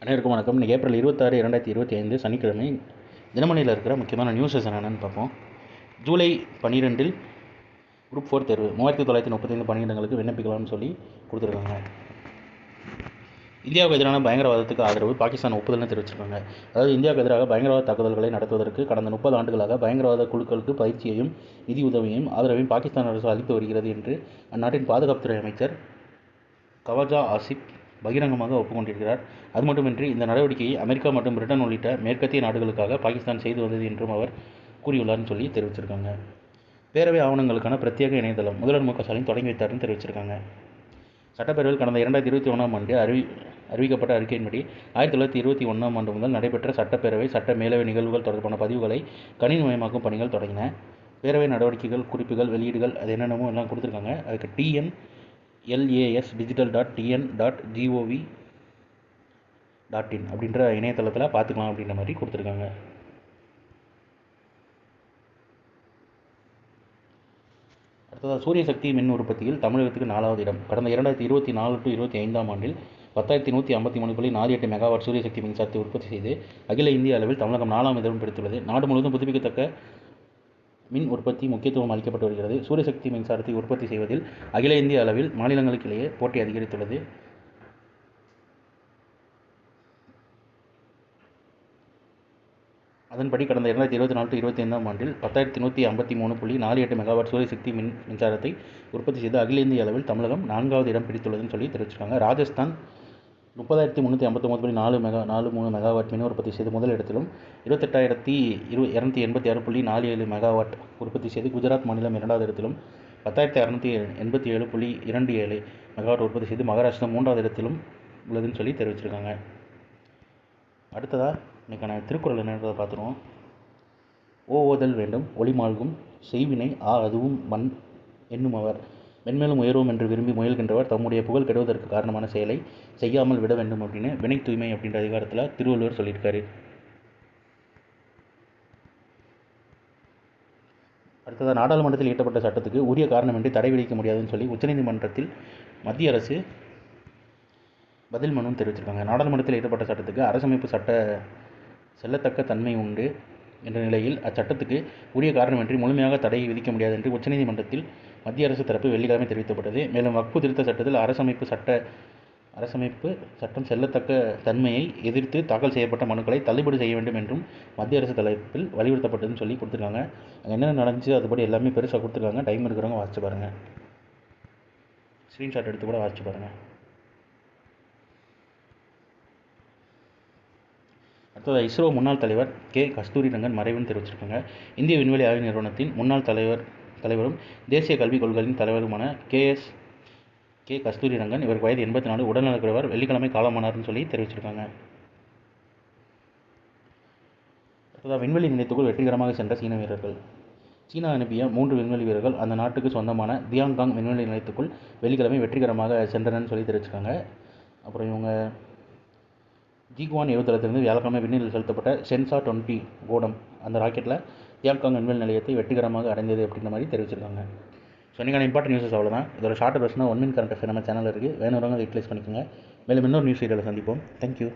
அனைவருக்கும் வணக்கம். இன்றைக்கி ஏப்ரல் 26, 2025 சனிக்கிழமை. தினமணியில் இருக்கிற முக்கியமான நியூஸஸ் என்னென்னு பார்ப்போம். ஜூலை 12 குரூப் 4 தேர்வு 3935 பணியிடங்களுக்கு விண்ணப்பிக்கலாம்னு சொல்லி கொடுத்துருக்காங்க. இந்தியாவுக்கு எதிரான பயங்கரவாதத்துக்கு ஆதரவு பாகிஸ்தான் ஒப்புதல்னு தெரிவிச்சிருக்காங்க. அதாவது இந்தியாவுக்கு எதிராக பயங்கரவாத தாக்குதல்களை நடத்துவதற்கு கடந்த 30 ஆண்டுகளாக பயங்கரவாத குழுக்களுக்கு பயிற்சியையும் நிதி உதவியையும் ஆதரவையும் பாகிஸ்தான் அரசு அளித்து வருகிறது என்று அந்நாட்டின் பாதுகாப்புத்துறை அமைச்சர் கவாஜா ஆசிப் பகிரங்கமாக ஒப்புக்கொண்டிருக்கிறார். அது மட்டுமின்றி இந்த நடவடிக்கையை அமெரிக்கா மற்றும் பிரிட்டன் உள்ளிட்ட மேற்கத்திய நாடுகளுக்காக பாகிஸ்தான் செய்து வந்தது என்றும் அவர் கூறியுள்ளார்னு சொல்லி தெரிவிச்சிருக்காங்க. பேரவை ஆவணங்களுக்கான பிரத்யேக இணையதளம் முதல்வர் மு க ஸ்டாலின் தொடங்கி வைத்தார்னு தெரிவிச்சிருக்காங்க. சட்டப்பேரவையில் கடந்த 2021ஆம் ஆண்டு அறிவிக்கப்பட்ட அறிக்கையின்படி 1921ஆம் ஆண்டு முதல் நடைபெற்ற சட்டப்பேரவை சட்ட மேலவை நிகழ்வுகள் தொடர்பான பதிவுகளை கணினிமயமாக்கும் பணிகள் தொடங்கின. பேரவை நடவடிக்கைகள் குறிப்புகள் வெளியீடுகள் அது என்னென்னமோ எல்லாம் கொடுத்துருக்காங்க. அதுக்கு tnlasdigital.tn.gov.in அப்படின்ற இணையதளத்தில் பார்த்துக்கலாம் அப்படின்ற மாதிரி கொடுத்துருக்காங்க. அடுத்ததாக சூரிய சக்தி மின் உற்பத்தியில் தமிழகத்துக்கு 4வது இடம். கடந்த 2024-25ஆம் ஆண்டில் 10,153.48 மெகாவாட் சூரிய சக்தி மின்சாரத்தை உற்பத்தி செய்து அகில இந்திய அளவில் தமிழகம் 4ஆம் இடம் பிடித்துள்ளது. நாடு முழுவதும் புதுப்பிக்கத்தக்க மின் உற்பத்தி முக்கியத்துவம் அளிக்கப்பட்டு வருகிறது. சூரியசக்தி மின்சாரத்தை உற்பத்தி செய்வதில் அகில இந்திய அளவில் மாநிலங்களுக்கிடையே போட்டி அதிகரித்துள்ளது. அதன்படி கடந்த 2024-25ஆம் ஆண்டில் 10,153.48 மெகாவாட் சூரியசக்தி மின்சாரத்தை உற்பத்தி செய்து அகில இந்திய அளவில் தமிழகம் 4வது இடம் பிடித்துள்ளதுன்னு சொல்லி தெரிவிச்சிருக்காங்க. ராஜஸ்தான் 30,359.43 மெகாவாட் மின் உற்பத்தி செய்து முதல் இடத்திலும் 28,286.47 மெகாவாட் உற்பத்தி செய்து குஜராத் மாநிலம் 2வது இடத்திலும் 10,687.27 மெகாவாட் உற்பத்தி செய்து மகாராஷ்டிரா 3வது இடத்திலும் உள்ளதுன்னு சொல்லி தெரிவிச்சிருக்காங்க. அடுத்ததாக இன்றைக்கான திருக்குறள் என்னன்றதை பார்த்துருவோம். ஓதல் வேண்டும் ஒளிமால்கும் செய்வினை அதுவும் மண் என்னும் அவர் மென்மேலும் உயர்வோம் என்று விரும்பி முயல்கின்றவர் தம்முடைய புகழ் கெடுவதற்கு காரணமான செயலை செய்யாமல் விட வேண்டும் அப்படின்னு வினை தூய்மை அப்படின்ற அதிகாரத்தில் திருவள்ளுவர் சொல்லியிருக்காரு. அடுத்ததாக நாடாளுமன்றத்தில் இயற்றப்பட்ட சட்டத்துக்கு உரிய காரணமின்றி தடை விதிக்க முடியாதுன்னு சொல்லி உச்சநீதிமன்றத்தில் மத்திய அரசு பதில் மனு தெரிவிச்சிருக்காங்க. நாடாளுமன்றத்தில் இயற்றப்பட்ட சட்டத்துக்கு அரசமைப்பு சட்ட செல்லத்தக்க தன்மை உண்டு என்ற நிலையில் அச்சட்டத்துக்கு உரிய காரணமின்றி முழுமையாக தடை விதிக்க முடியாது என்று உச்சநீதிமன்றத்தில் மத்திய அரசு தரப்பு வெள்ளிக்கிழமை தெரிவிக்கப்பட்டது. மேலும் வக்ஃபு திருத்த சட்டத்தில் அரசமைப்பு சட்டம் செல்லத்தக்க தன்மையை எதிர்த்து தாக்கல் செய்யப்பட்ட மனுக்களை தள்ளுபடி செய்ய வேண்டும் என்றும் மத்திய அரசு தரப்பில் வலியுறுத்தப்பட்டதுன்னு சொல்லி கொடுத்துருக்காங்க. அங்கே என்ன நடந்துச்சு அதுபடி எல்லாமே பெருசாக கொடுத்துருக்காங்க. டைம் இருக்கிறவங்க வாசிச்சு பாருங்கள். ஸ்க்ரீன்ஷாட் எடுத்து கூட வாசிச்சு பாருங்கள். அடுத்தது இஸ்ரோ முன்னாள் தலைவர் கே கஸ்தூரிரங்கன் மறைவுன்னு தெரிவிச்சிருக்காங்க. இந்திய விண்வெளி ஆய்வு நிறுவனத்தின் முன்னாள் தலைவரும் தேசிய கல்விக் கொள்கையின் தலைவருமான கே கஸ்தூரிரங்கன் இவருக்கு வயது 84 உடல்நலக்குறைவார் வெள்ளிக்கிழமை காலமானார்னு சொல்லி தெரிவிச்சிருக்காங்க. அடுத்ததாக விண்வெளி நிலையத்துக்குள் வெற்றிகரமாக சென்ற சீன வீரர்கள். சீனா அனுப்பிய 3 விண்வெளி வீரர்கள் அந்த நாட்டுக்கு சொந்தமான தியாங்காங் விண்வெளி நிலையத்துக்குள் வெள்ளிக்கிழமை வெற்றிகரமாக சென்றனன்னு சொல்லி தெரிவிச்சிருக்காங்க. அப்புறம் இவங்க ஜிகுவான் ஏவுதளத்திலிருந்து வியாழக்கிழமை விண்ணில் செலுத்தப்பட்ட சென்சா 20 கோடம் அந்த ராக்கெட்டில் தியாங்காங் விண்வெளி நிலையத்தை வெற்றிகரமாக அடைந்தது அப்படின்ற மாதிரி தெரிவிச்சிருக்காங்க. ஸோ இன்றைக்கான இம்பார்ட்டன்ட் நியூஸஸ் அவ்வளோதான். இதோட ஷார்ட் வெர்ஷனாக 1 மினிட் கரண்ட் அஃபேர் நம்ம சேனல் இருக்குது. வேணுறவங்க யூட்டிலைஸ் பண்ணிக்கோங்க. மேலும் இன்னொரு நியூஸ் வீடியோவில் சந்திப்போம். தேங்க்யூ.